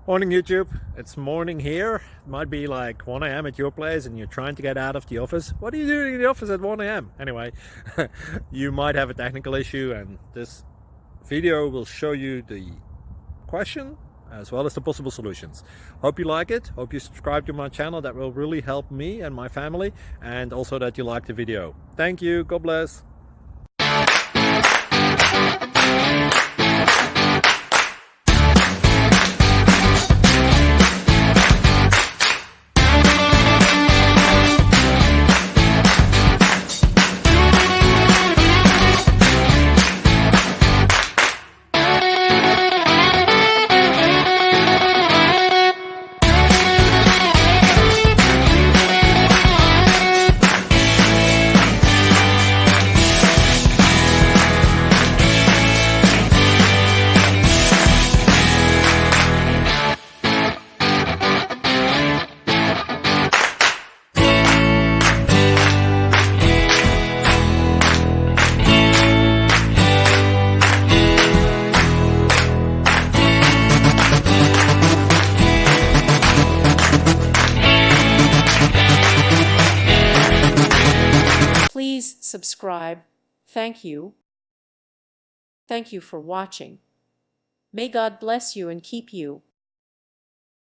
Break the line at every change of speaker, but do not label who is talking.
Morning YouTube, it's morning here. It might be like 1 a.m. at your place and you're trying to get out of the office. What are you doing in the office at 1 a.m.? Anyway, you might have a technical issue and this video will show you the question as well as the possible solutions. Hope you like it, hope you subscribe to my channel. That will really help me and my family, and also that you like the video. Thank you, God bless.
Please subscribe. Thank you. Thank you for watching. May God bless you and keep you.